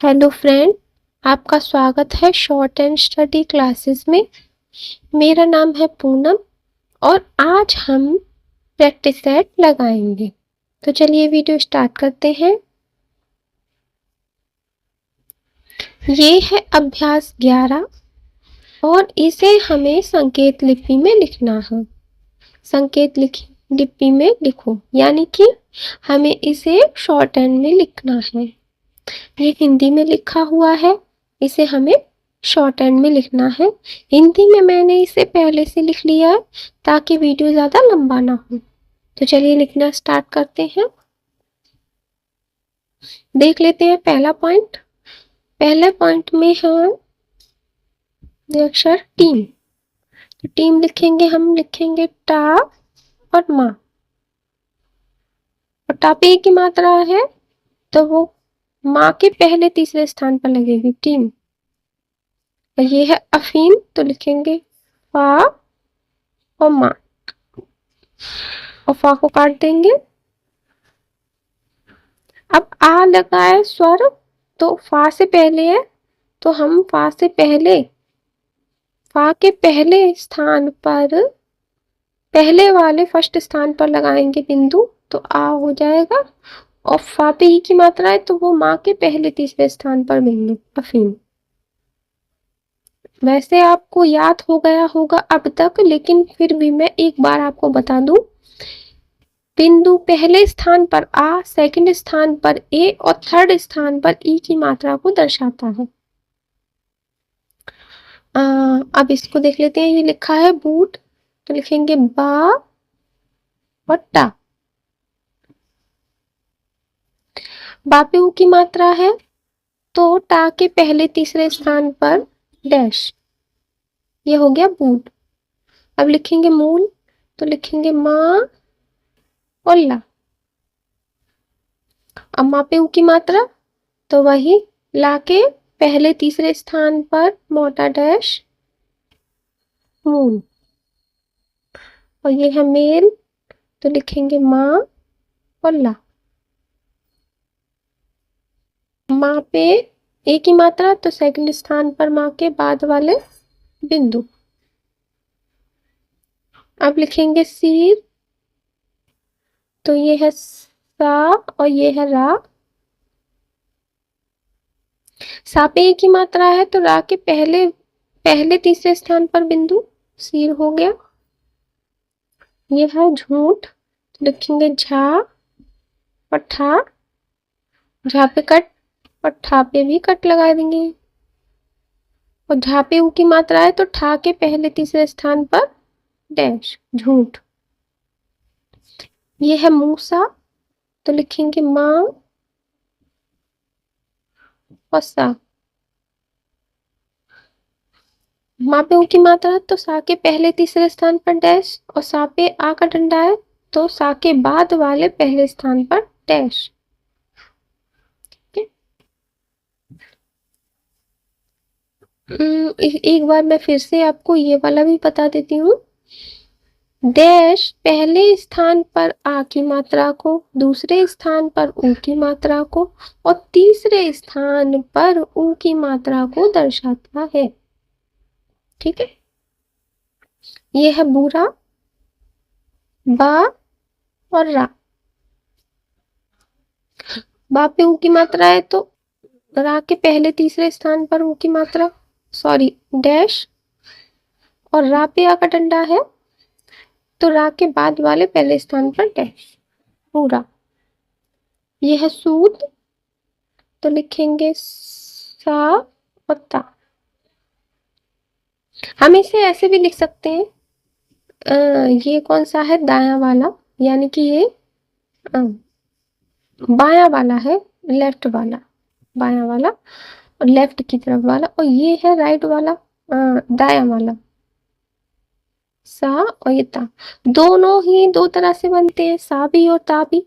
Hello friend, आपका स्वागत है शॉर्ट एंड स्टडी क्लासेस में। मेरा नाम है पूनम और आज हम प्रैक्टिस सेट लगाएंगे। तो चलिए वीडियो स्टार्ट करते हैं। ये है अभ्यास 11 और इसे हमें संकेत लिपि में लिखना है। संकेत लिपि में लिखो, यानी कि हमें इसे शॉर्ट हैंड में लिखना है। ये हिंदी में लिखा हुआ है, इसे हमें शॉर्ट हैंड में लिखना है। हिंदी में मैंने इसे पहले से लिख लिया है ताकि वीडियो ज़्यादा लंबा ना हो। तो चलिए लिखना स्टार्ट करते हैं। देख लेते हैं पहला पॉइंट। पहले पॉइंट में है अक्षर टीम। तो टीम लिखेंगे, हम लिखेंगे टा और माँ। और टा पे की मात्रा है तो वो माँ के पहले तीसरे स्थान पर लगेगी टीम। और ये है अफीम, तो लिखेंगे फा और माँ और फा को काट देंगे। अब आ लगा है स्वर, तो फा से पहले है तो हम फा के पहले स्थान पर, पहले वाले फर्स्ट स्थान पर लगाएंगे बिंदु, तो आ हो जाएगा। और फा पे ई की मात्रा है तो वो माँ के पहले तीसरे स्थान पर बिंदु अफीम। वैसे आपको याद हो गया होगा अब तक, लेकिन फिर भी मैं एक बार आपको बता दूं। बिंदु पहले स्थान पर आ, सेकंड स्थान पर ए और थर्ड स्थान पर ई की मात्रा को दर्शाता है। अब इसको देख लेते हैं। ये लिखा है बूट, तो लिखेंगे बा और टा। बा पे ऊ की मात्रा है तो टा के पहले तीसरे स्थान पर डैश, ये हो गया बूट। अब लिखेंगे मूल, तो लिखेंगे माँ और ला। अब माँ पे ऊ की मात्रा तो वही ला के पहले तीसरे स्थान पर मोटा डैश मूल। और ये है मेल, तो लिखेंगे माँ और ला। माँ पे ए की मात्रा तो सेकंड स्थान पर माँ के बाद वाले बिंदु। अब लिखेंगे सिर, तो ये है सा और ये है रा। सा पे ए की मात्रा है तो रा के पहले तीसरे स्थान पर बिंदु सिर हो गया। ये है झूठ, तो लिखेंगे झा और ठा। झा पे कट और ठा पे भी कट लगा देंगे। और झा पे ऊ की मात्रा है तो ठा के पहले तीसरे स्थान पर डैश झूठ। ये है मूसा, तो लिखेंगे माँ और सा। माँ पे ऊ की मात्रा तो सा के पहले तीसरे स्थान पर डैश और सा पे आ का डंडा है तो सा के बाद वाले पहले स्थान पर डैश। एक बार मैं फिर से आपको ये वाला भी बता देती हूँ। डैश पहले स्थान पर आ की मात्रा को, दूसरे स्थान पर ऊ की मात्रा को और तीसरे स्थान पर ऊ की मात्रा को दर्शाता है। ठीक है। ये है बुरा, बा और रा। बा पे ऊ की मात्रा है तो रा के पहले तीसरे स्थान पर ऊ की मात्रा, सॉरी डैश। और रा पे आ का डंडा है तो रा के बाद वाले पहले स्थान पर डैश पूरा। ये है सूद, तो लिखेंगे सा और ता। हम इसे ऐसे भी लिख सकते हैं। ये कौन सा है, दाया वाला, यानी कि ये बाया वाला है, लेफ्ट वाला, बाया वाला और लेफ्ट की तरफ वाला। और ये है राइट वाला, दाया वाला, सा और ये ता। दोनों ही दो तरह से बनते हैं, सा भी और ता भी।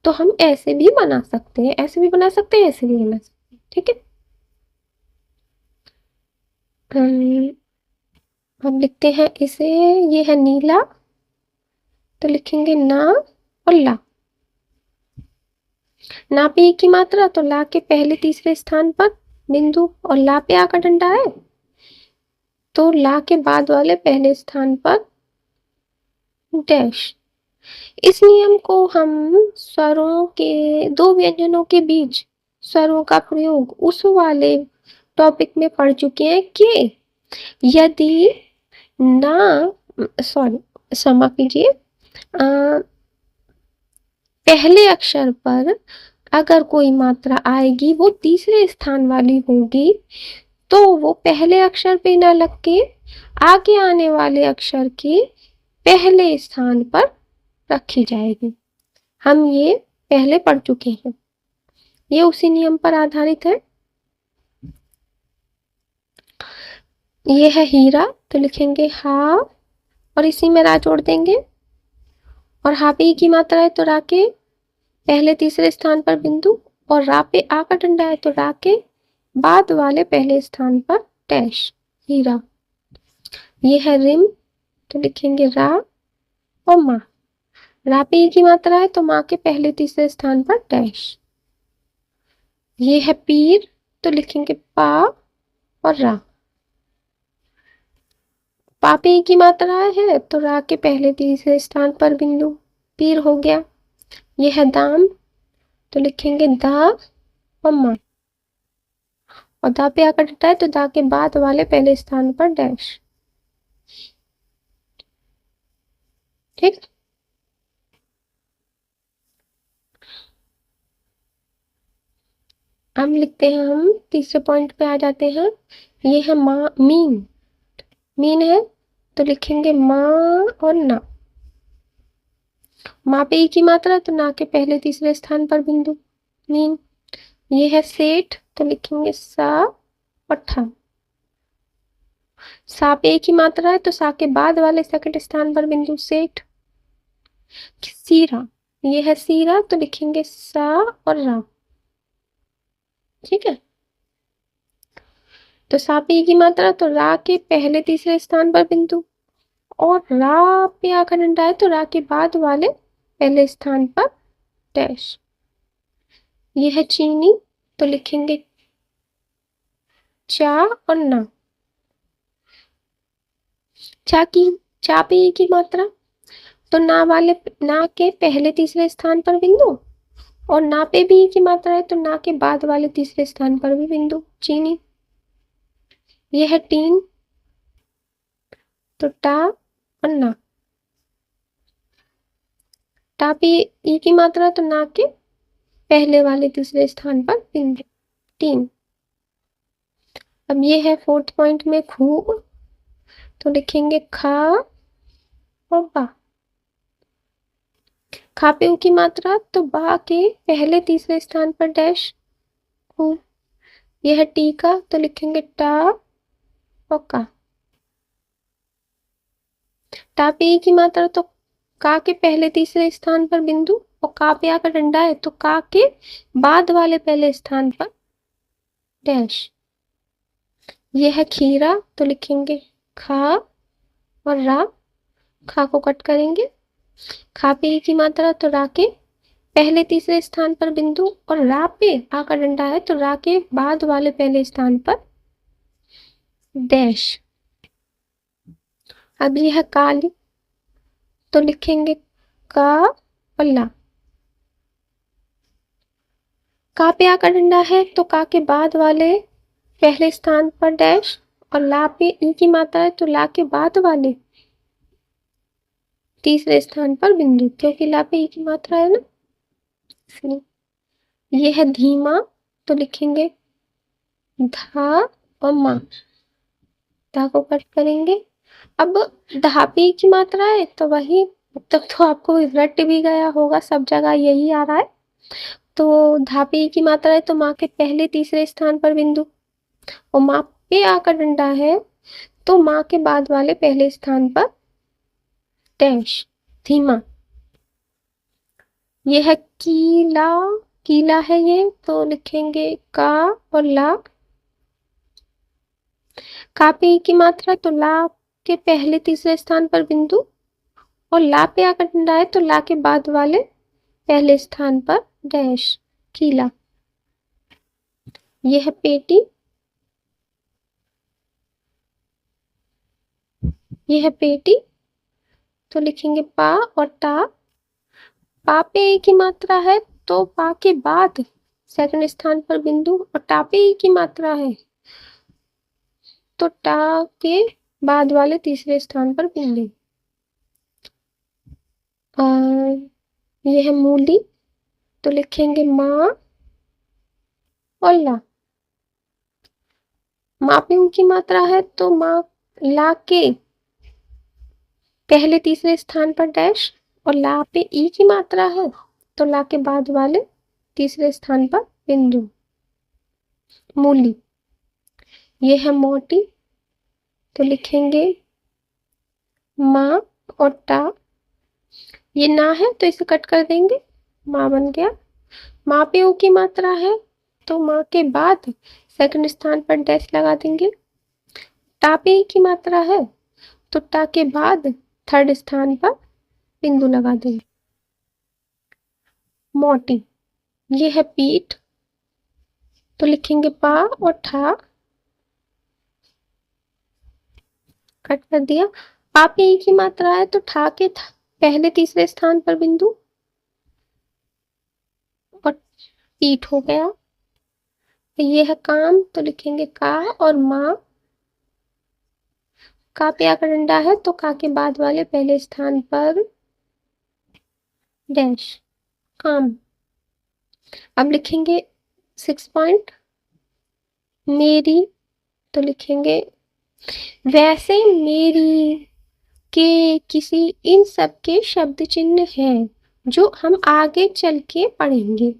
तो हम ऐसे भी बना सकते हैं, ऐसे भी बना सकते हैं, ऐसे भी बना सकते हैं। ठीक है। हम लिखते हैं इसे, ये है नीला, तो लिखेंगे ना और ला। ना पे ई की मात्रा तो ला के पहले तीसरे स्थान पर बिंदु, और ला पे आ का डंडा है तो ला के बाद वाले पहले स्थान पर डैश। इस नियम को हम स्वरों के, दो व्यंजनों के बीच स्वरों का प्रयोग उस वाले टॉपिक में पढ़ चुके हैं कि यदि ना, सॉरी क्षमा कीजिए, पहले अक्षर पर अगर कोई मात्रा आएगी वो तीसरे स्थान वाली होगी तो वो पहले अक्षर पे ना लग के आगे आने वाले अक्षर के पहले स्थान पर रखी जाएगी। हम ये पहले पढ़ चुके हैं, ये उसी नियम पर आधारित है। ये है हीरा तो लिखेंगे हा और इसी में रा जोड़ देंगे, और हा पे ई की मात्रा है तो रा के पहले तीसरे स्थान पर बिंदु, और रा पे आ का डंडा है तो रा के बाद वाले पहले स्थान पर डैश, हीरा। ये है रिम तो लिखेंगे रा और माँ, रा पे ई की मात्रा है तो माँ के पहले तीसरे स्थान पर डैश। ये है पीर तो लिखेंगे पा और रा, पा पे ई की मात्रा है तो रा के पहले तीसरे स्थान पर बिंदु, पीर हो गया। ये है दाम तो लिखेंगे दा और माँ, और दा पे आकर डंडा है तो दा के बाद वाले पहले स्थान पर डैश। ठीक, हम लिखते हैं, हम तीसरे पॉइंट पे आ जाते हैं। ये है माँ, मीन, मीन है तो लिखेंगे माँ और ना, माँ पे ई की मात्रा तो ना के पहले तीसरे स्थान पर बिंदु, मीन। ये है सेठ तो लिखेंगे सा और ठा, सा पे ई की मात्रा है तो सा के बाद वाले सेकंड स्थान पर बिंदु, सेठ। सीरा, ये है सीरा तो लिखेंगे सा और रा। ठीक है, तो सा पे ई की मात्रा तो रा के पहले तीसरे स्थान पर बिंदु, और रा पे आ का डंडा है तो रा के बाद वाले पहले स्थान पर डैश। ये है चीनी तो लिखेंगे चा और ना, चा पे ई की मात्रा तो ना वाले, ना के पहले तीसरे स्थान पर बिंदु, और ना पे भी ई की मात्रा है तो ना के बाद वाले तीसरे स्थान पर भी बिंदु, चीनी। यह है टीन तो टा और ना, टा पे ई की मात्रा तो ना के पहले वाले तीसरे स्थान पर बिंदु, टीन। अब ये है फोर्थ पॉइंट में खूब तो लिखेंगे खा और बा, खा पे ऊ की मात्रा तो बा के पहले तीसरे स्थान पर डैश, खूब। यह है टीका तो लिखेंगे टा और का, टा पे ई की मात्रा तो का के पहले तीसरे स्थान पर बिंदु, और का पे आकर डंडा है तो का के बाद वाले पहले स्थान पर डैश। यह है खीरा तो लिखेंगे खा और रा, खा को कट करेंगे, खा पे ई की मात्रा तो रा के पहले तीसरे स्थान पर बिंदु, और रा पे आ का डंडा है तो रा के बाद वाले पहले स्थान पर डैश। अब यह है काली तो लिखेंगे का और ला, का पे आ का डंडा है तो का के बाद वाले पहले स्थान पर डैश, और ला पे ई की मात्रा है तो ला के बाद वाले तीसरे स्थान पर बिंदु, क्योंकि ला पे ई की मात्रा है ना इसलिए। ये है धीमा तो लिखेंगे धा और मा, धा को कट करेंगे। अब धा पे ई की मात्रा है तो वही, अब तक तो आपको रट भी गया होगा, सब जगह यही आ रहा है। तो धा पे ई की मात्रा है तो माँ के पहले तीसरे स्थान पर बिंदु, और माँ पे आ का डंडा है तो माँ के बाद वाले पहले स्थान पर डैश, धीमा। ये है कीला, कीला है ये तो लिखेंगे का और ला, का पे ई की मात्रा तो ला के पहले तीसरे स्थान पर बिंदु, और ला पे आकर डंडा है तो ला के बाद वाले पहले स्थान पर डैश, कीला। ये है पेटी, ये है पेटी, तो लिखेंगे पा और टा। पा पे ए की मात्रा है तो पा के बाद सेकंड स्थान पर बिंदु, और टा पे ई की मात्रा है तो टा के बाद वाले तीसरे स्थान पर बिंदु। ये है मूली, तो लिखेंगे माँ और ला। माँ पे ऊ की मात्रा है तो माँ ला के पहले तीसरे स्थान पर डैश, और ला पे ई की मात्रा है तो ला के बाद वाले तीसरे स्थान पर बिंदु। मूली। ये है मोटी, तो लिखेंगे माँ और टा। ये ना है तो इसे कट कर देंगे, माँ बन गया। माँ पे ऊ की मात्रा है तो माँ के बाद सेकंड स्थान पर डैश लगा देंगे। टा पे ई की मात्रा है तो टा के बाद थर्ड स्थान पर बिंदु लगा देंगे। मोटी। ये है पीठ, तो लिखेंगे पा और ठा, कट कर दिया। पा पे ई की मात्रा है तो ठा के पहले तीसरे स्थान पर बिंदु, और पीठ हो गया। ये है काम, तो लिखेंगे का और माँ। का पे आकर डंडा है तो का के बाद वाले पहले स्थान पर डैश, काम। अब लिखेंगे 6 पॉइंट मेरी, तो लिखेंगे वैसे मेरी के किसी इन सब के शब्द चिन्ह हैं जो हम आगे चल के पढ़ेंगे,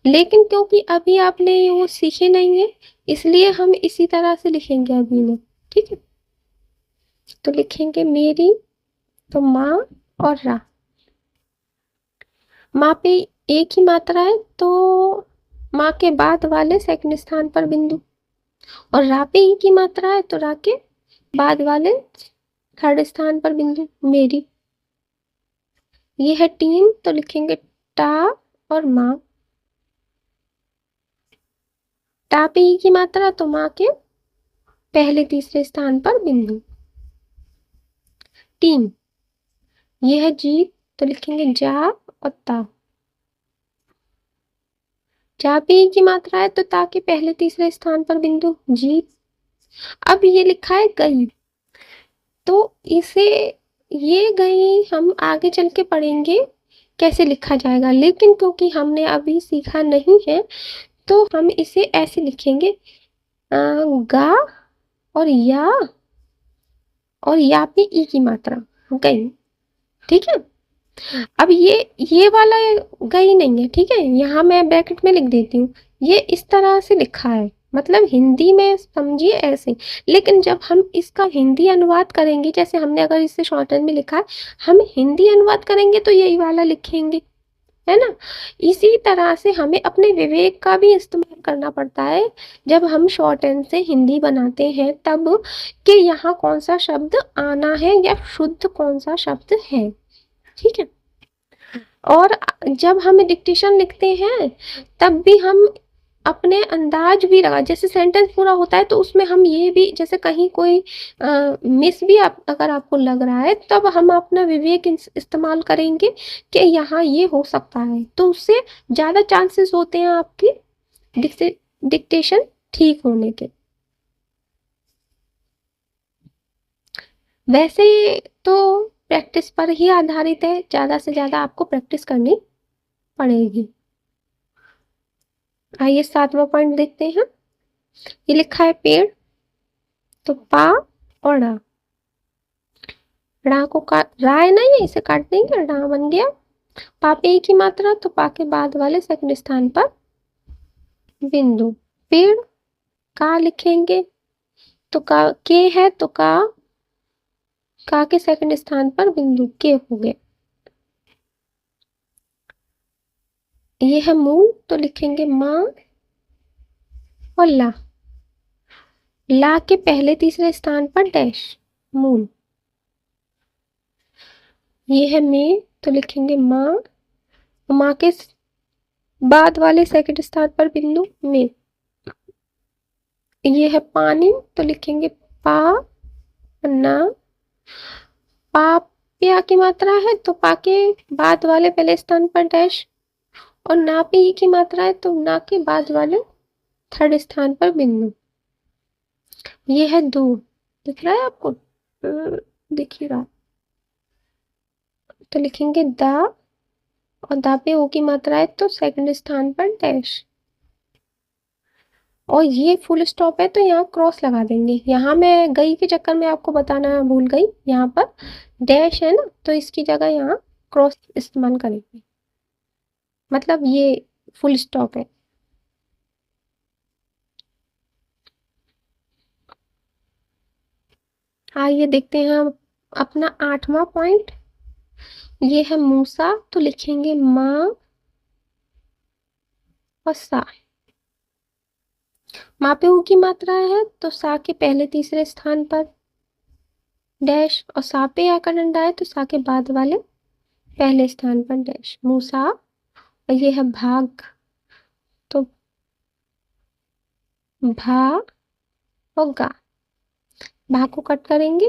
लेकिन क्योंकि अभी आपने वो सीखे नहीं है इसलिए हम इसी तरह से लिखेंगे अभी में, ठीक है। तो लिखेंगे मेरी, तो माँ और रा। माँ पे एक ही मात्रा है तो माँ के बाद वाले सेकंड स्थान पर बिंदु, और रा पे ई की मात्रा है तो रा के बाद वाले थर्ड स्थान पर बिंदु। मेरी। ये है टीम, तो लिखेंगे टा और माँ। टा पे ई की मात्रा तो माँ के पहले तीसरे स्थान पर बिंदु। टीम। ये है जीत, तो लिखेंगे जा और ता। जा पे ई की मात्रा है तो ता के पहले तीसरे स्थान पर बिंदु, जीत। अब ये लिखा है गई, तो इसे ये गई हम आगे चल के पढ़ेंगे कैसे लिखा जाएगा, लेकिन क्योंकि हमने अभी सीखा नहीं है तो हम इसे ऐसे लिखेंगे गा और या पे ई की मात्रा गई, ठीक है। अब ये वाला गई नहीं है, ठीक है, यहाँ मैं ब्रैकेट में लिख देती हूँ। ये इस तरह से लिखा है, मतलब हिंदी में समझिए ऐसे, लेकिन जब हम इसका हिंदी अनुवाद करेंगे, जैसे हमने अगर इसे शॉर्टहैंड में लिखा है, हम हिंदी अनुवाद करेंगे तो यही वाला लिखेंगे, है ना। इसी तरह से हमें अपने विवेक का भी इस्तेमाल करना पड़ता है जब हम शॉर्टहैंड से हिंदी बनाते हैं, तब कि यहाँ कौन सा शब्द आना है या शुद्ध कौन सा शब्द है, ठीक है। और जब हम डिक्टेशन लिखते हैं तब भी हम अपने अंदाज भी लगा, जैसे सेंटेंस पूरा होता है तो उसमें हम ये भी, जैसे कहीं कोई मिस भी अगर आपको लग रहा है तब हम अपना विवेक इस्तेमाल करेंगे कि यहाँ ये हो सकता है, तो उससे ज़्यादा चांसेस होते हैं आपकी डिक्टेशन ठीक होने के। वैसे तो प्रैक्टिस पर ही आधारित है, ज़्यादा से ज़्यादा आपको प्रैक्टिस करनी पड़ेगी। आइए 7वां पॉइंट देखते हैं। ये लिखा है पेड़, तो पा और रा। रा को काट, रा है ना, ये इसे काट देंगे, रा बन गया। पा पे की मात्रा तो पा के बाद वाले सेकंड स्थान पर बिंदु। पेड़। का लिखेंगे तो का के है तो का के सेकंड स्थान पर बिंदु के हो गए। ये है मूल, तो लिखेंगे माँ और ला। ला के पहले तीसरे स्थान पर डैश, मूल। ये है में, तो लिखेंगे माँ, माँ के बाद वाले सेकंड स्थान पर बिंदु में। ये है पानी, तो लिखेंगे पा ना। पा पे आ की मात्रा है तो पा के बाद वाले पहले स्थान पर डैश, और ना पे ई की मात्रा है तो ना के बाद वाले थर्ड स्थान पर बिंदु। ये है दूर, दिख रहा है आपको? दिख ही रहा। तो लिखेंगे दा, और दा पे ओ की मात्रा है तो सेकंड स्थान पर डैश, और ये फुल स्टॉप है तो यहाँ क्रॉस लगा देंगे। यहाँ मैं गई के चक्कर में आपको बताना भूल गई, यहाँ पर डैश है ना तो इसकी जगह यहाँ क्रॉस इस्तेमाल करेंगे, मतलब ये फुल स्टॉप है। आइए देखते हैं हम अपना 8वां पॉइंट। ये है मूसा, तो लिखेंगे माँ और सा। माँ पे ऊ की मात्रा है तो सा के पहले तीसरे स्थान पर डैश, और सा पे या का डंडा है तो सा के बाद वाले पहले स्थान पर डैश। मूसा, और ये है भाग, तो भा और गा। भा को कट करेंगे,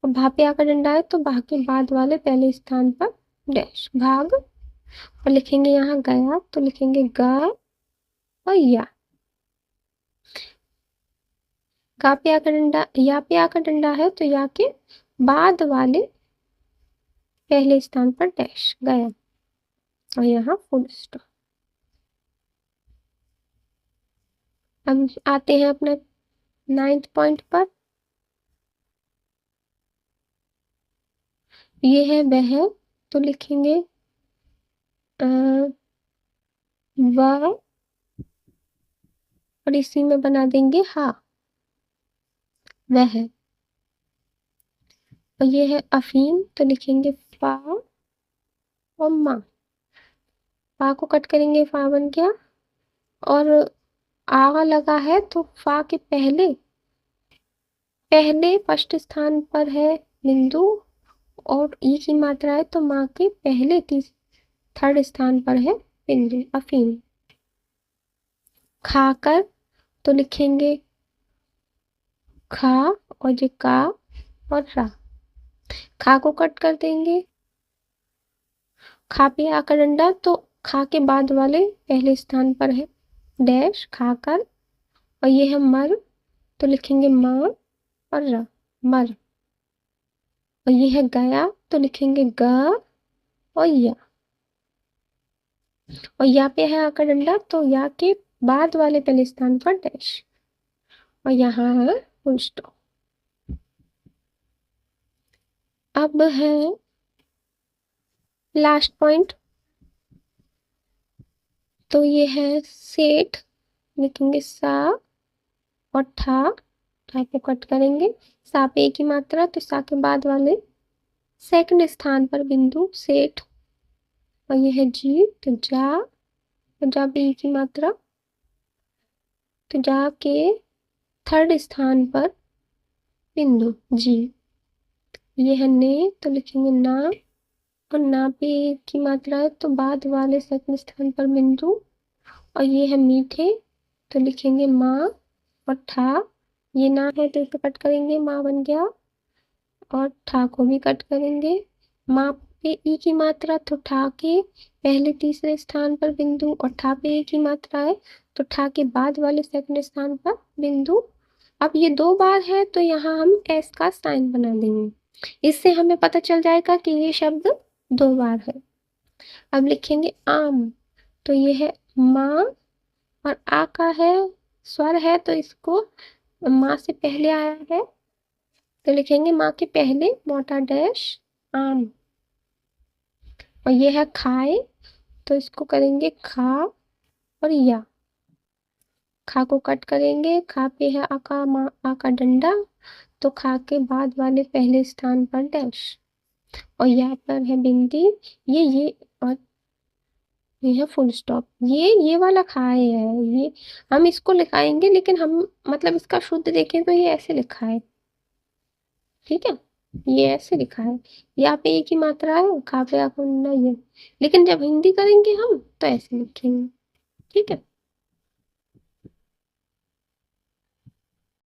और भा पे आकर डंडा है तो भा के बाद वाले पहले स्थान पर डैश भाग, और लिखेंगे यहाँ गया तो लिखेंगे गा और या। गा पे आकर डंडा, या पे आकर डंडा है तो या के बाद वाले पहले स्थान पर डैश गया, और यहाँ फुल स्टॉप। अब आते हैं अपने 9th पॉइंट पर। ये है वह, तो लिखेंगे वह, और इसी में बना देंगे हा, वह। और ये है अफीम, तो लिखेंगे फा और मा। फा को कट करेंगे, फा बन गया, और आ लगा है तो फा के पहले पहले फर्स्ट स्थान पर है बिंदु, और ई की मात्रा है तो माँ के पहले थर्ड स्थान पर है बिंदु अफीम। खाकर, तो लिखेंगे खा, और ये का और रा। खा को कट कर देंगे, खा पे आकर डंडा तो खा के बाद वाले पहले स्थान पर है डैश खाकर, और ये है मर, तो लिखेंगे माँ और रा मर। और ये है गया, तो लिखेंगे ग और या। और या पे है आकर डंडा तो या के बाद वाले पहले स्थान पर डैश, और यहाँ है फुल स्टॉप। अब है लास्ट पॉइंट, तो ये है सेठ, लिखेंगे सा और ठा। ठा को कट करेंगे, सा पे एक ही मात्रा तो सा के बाद वाले सेकंड स्थान पर बिंदु सेठ। और ये है जी, तो जा, तो जा पे एक ही मात्रा तो जा के थर्ड स्थान पर बिंदु जी। ये है ने, तो लिखेंगे ना, और ना पे एक की मात्रा है तो बाद वाले सेकंड स्थान पर बिंदु। और ये है मीठे, तो लिखेंगे माँ और ठा। ये ना है तो इसको कट करेंगे, माँ बन गया, और ठा को भी कट करेंगे। माँ पे ई की मात्रा तो ठा के पहले तीसरे स्थान पर बिंदु, और ठा पे ई की मात्रा है तो ठा के बाद वाले सेकंड स्थान पर बिंदु। अब ये 2 बार है तो यहाँ हम एस का साइन बना देंगे, इससे हमें पता चल जाएगा कि ये शब्द 2 बार है। अब लिखेंगे आम, तो ये है माँ, और आ का है स्वर है तो इसको माँ से पहले आया है तो लिखेंगे माँ के पहले मोटा डैश आम। और ये है खाए, तो इसको करेंगे खा और या। खा को कट करेंगे, खा पे है आका माँ आका डंडा तो खा के बाद वाले पहले स्थान पर डैश, और यहाँ पर है बिंदी। ये और ये है फुल स्टॉप। ये वाला खाए है, ये हम इसको लिखाएंगे लेकिन हम मतलब इसका शुद्ध देखें तो ये ऐसे लिखा है, ठीक है। ये ऐसे लिखा है, यहाँ पे एक ही मात्रा है, खा पे आखिर नहीं है। लेकिन जब हिंदी करेंगे हम तो ऐसे लिखेंगे, ठीक है।